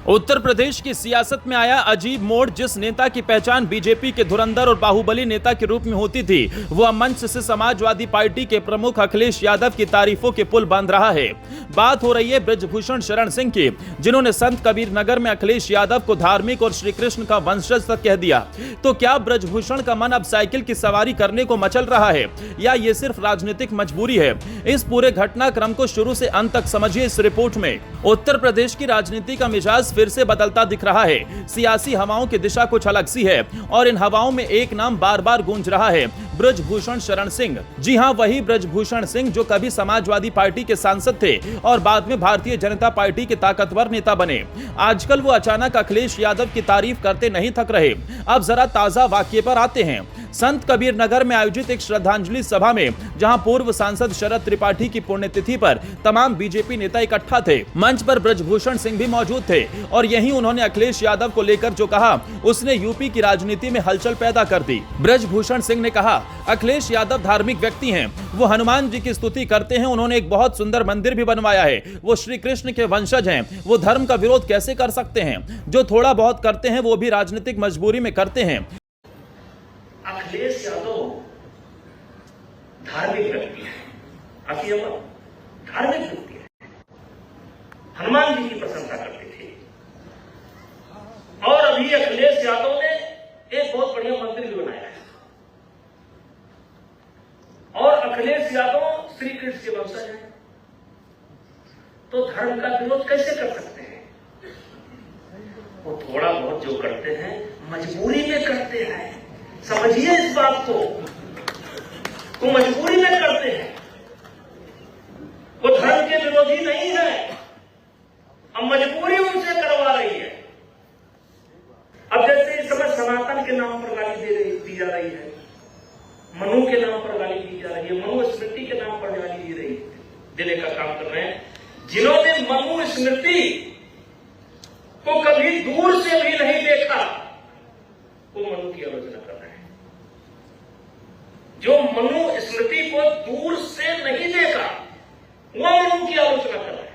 उत्तर प्रदेश की सियासत में आया अजीब मोड़। जिस नेता की पहचान बीजेपी के धुरंधर और बाहुबली नेता के रूप में होती थी, वह मंच से समाजवादी पार्टी के प्रमुख अखिलेश यादव की तारीफों के पुल बांध रहा है। बात हो रही है ब्रजभूषण शरण सिंह की, जिन्होंने संत कबीर नगर में अखिलेश यादव को धार्मिक और श्री कृष्ण का वंशज तक कह दिया। तो क्या ब्रजभूषण का मन अब साइकिल की सवारी करने को मचल रहा है, या ये सिर्फ राजनीतिक मजबूरी है? इस पूरे घटनाक्रम को शुरू से अंत तक समझिए इस रिपोर्ट में। उत्तर प्रदेश की राजनीति का मिजाज फिर से बदलता दिख रहा है। सियासी हवाओं की दिशा कुछ अलग सी है और इन हवाओं में एक नाम बार बार गूंज रहा है, ब्रजभूषण शरण सिंह। जी हां, वही ब्रजभूषण सिंह जो कभी समाजवादी पार्टी के सांसद थे और बाद में भारतीय जनता पार्टी के ताकतवर नेता बने। आजकल वो अचानक अखिलेश यादव की तारीफ करते नहीं थक रहे। अब जरा ताजा वाक्य पर आते हैं। संत कबीर नगर में आयोजित एक श्रद्धांजलि सभा में जहां पूर्व सांसद शरद त्रिपाठी की पुण्यतिथि पर तमाम बीजेपी नेता इकट्ठा थे, मंच पर ब्रजभूषण सिंह भी मौजूद थे और यहीं उन्होंने अखिलेश यादव को लेकर जो कहा, उसने यूपी की राजनीति में हलचल पैदा कर दी। ब्रजभूषण सिंह ने कहा, अखिलेश यादव धार्मिक व्यक्ति हैं, वो हनुमान जी की स्तुति करते हैं, उन्होंने एक बहुत सुंदर मंदिर भी बनवाया है, वो श्री कृष्ण के वंशज हैं, वो धर्म का विरोध कैसे कर सकते हैं? जो थोड़ा बहुत करते हैं वो भी राजनीतिक मजबूरी में करते हैं। अखिलेश यादव धार्मिक व्यक्ति है, धार्मिक व्यक्ति है, हनुमान जी की प्रशंसा करते थे और अभी अखिलेश यादव ने एक बहुत बढ़िया मंदिर भी बनाया है और अखिलेश यादव श्री कृष्ण के वंशज हैं, तो धर्म का विरोध कैसे कर सकते हैं? वो थोड़ा बहुत जो करते हैं मजबूरी में करते हैं, समझिए इस बात को। वो मजबूरी में करते हैं, वो धर्म के विरोधी नहीं है, अब मजबूरी उनसे करवा रही है। अब जैसे इस समय सनातन के नाम पर गाली दी जा रही है, मनु के नाम पर गाली दी जा रही है, मनु स्मृति के नाम पर गाली देने का काम कर रहे हैं। जिन्होंने मनु स्मृति को कभी दूर से भी नहीं देखा, वो मनु की आलोचना कर रहे हैं। जो मनु स्मृति को दूर से नहीं देखा, वो मनु की आलोचना कर रहे हैं।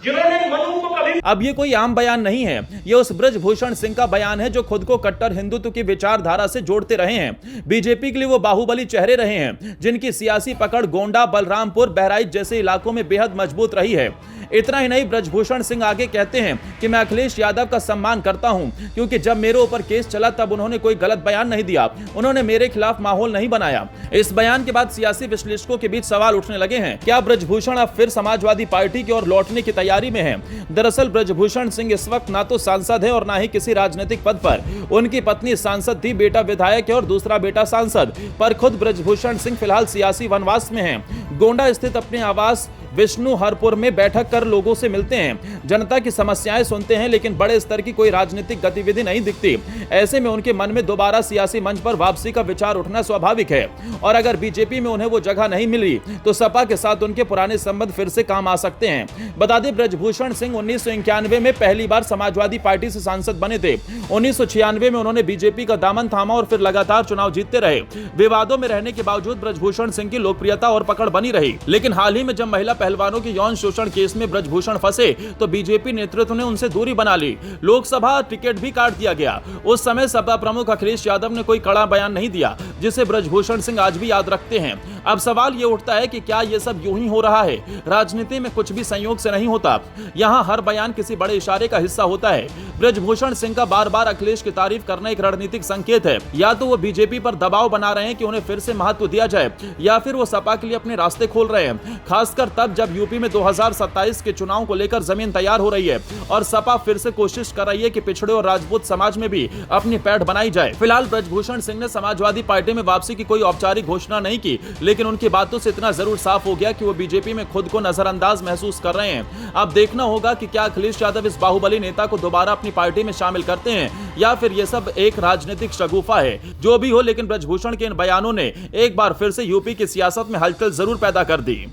जिन्होंने मनु को कभी अब ये कोई आम बयान नहीं है, ये उस ब्रजभूषण सिंह का बयान है जो खुद को कट्टर हिंदुत्व की विचारधारा से जोड़ते रहे हैं। बीजेपी के लिए वो बाहुबली चेहरे रहे हैं, जिनकी सियासी पकड़ गोंडा, बलरामपुर, बहराइच जैसे इलाकों में बेहद मजबूत रही है। इतना ही नहीं, ब्रजभूषण सिंह आगे कहते हैं कि मैं अखिलेश यादव का सम्मान करता हूं, क्योंकि जब मेरे ऊपर केस चला तब उन्होंने कोई गलत बयान नहीं दिया, उन्होंने मेरे खिलाफ माहौल नहीं बनाया। इस बयान के बाद सियासी विश्लेषकों के बीच सवाल उठने लगे हैं, क्या ब्रजभूषण अब फिर समाजवादी पार्टी की ओर लौटने की तैयारी में है? दरअसल ब्रजभूषण सिंह इस वक्त ना तो सांसद है और ना ही किसी राजनीतिक पद पर। उनकी पत्नी सांसद थी, बेटा विधायक है और दूसरा बेटा सांसद, पर खुद ब्रजभूषण सिंह फिलहाल सियासी वनवास में हैं। गोंडा स्थित अपने आवास विष्णु हरपुर में बैठक कर लोगों से मिलते हैं, जनता की समस्याएं सुनते हैं, लेकिन बड़े स्तर की कोई राजनीतिक गतिविधि नहीं दिखती। ऐसे में उनके मन में दोबारा सियासी मंच पर वापसी का विचार उठना स्वाभाविक है और अगर बीजेपी में उन्हें वो जगह नहीं मिली तो सपा के साथ उनके पुराने संबंध फिर से काम आ सकते हैं। बता दें, ब्रजभूषण सिंह 1991 में पहली बार समाजवादी पार्टी से सांसद बने थे। 1996 में उन्होंने बीजेपी का दामन थामा और फिर लगातार चुनाव जीतते रहे। विवादों में रहने के बावजूद ब्रजभूषण सिंह की लोकप्रियता और पकड़ बनी रही, लेकिन हाल ही में जब महिला पहलवानों के यौन शोषण केस में ब्रजभूषण फंसे तो बीजेपी नेतृत्व ने उनसे दूरी बना ली। लोकसभा टिकट भी काट दिया गया। उस समय सपा प्रमुख अखिलेश यादव ने कोई कड़ा बयान नहीं दिया, जिसे ब्रजभूषण सिंह आज भी याद रखते हैं। अब सवाल ये उठता है कि क्या ये सब यूं ही हो रहा है? राजनीति में कुछ भी संयोग से नहीं होता, यहाँ हर बयान किसी बड़े इशारे का हिस्सा होता है। ब्रजभूषण सिंह का बार बार अखिलेश की तारीफ करना एक रणनीतिक संकेत है। या तो वो बीजेपी पर दबाव बना रहे हैं कि उन्हें फिर से महत्व दिया जाए, या फिर वो सपा के लिए अपने रास्ते खोल रहे हैं, खासकर तब जब यूपी में 2027 के चुनाव को लेकर जमीन तैयार हो रही है और सपा फिर से कोशिश कर रही है कि पिछड़े और राजपूत समाज में भी अपनी पैठ बनाई जाए। फिलहाल ब्रजभूषण सिंह ने समाजवादी पार्टी में वापसी की कोई औपचारिक घोषणा नहीं की, लेकिन उनकी बातों से इतना जरूर साफ हो गया कि वो बीजेपी में खुद को नजरअंदाज महसूस कर रहे हैं। अब देखना होगा कि क्या अखिलेश यादव इस बाहुबली नेता को दोबारा अपनी पार्टी में शामिल करते हैं या फिर ये सब एक राजनीतिक शगुफा है। जो भी हो, लेकिन ब्रजभूषण के इन बयानों ने एक बार फिर से यूपी की सियासत में हलचल जरूर पैदा कर दी।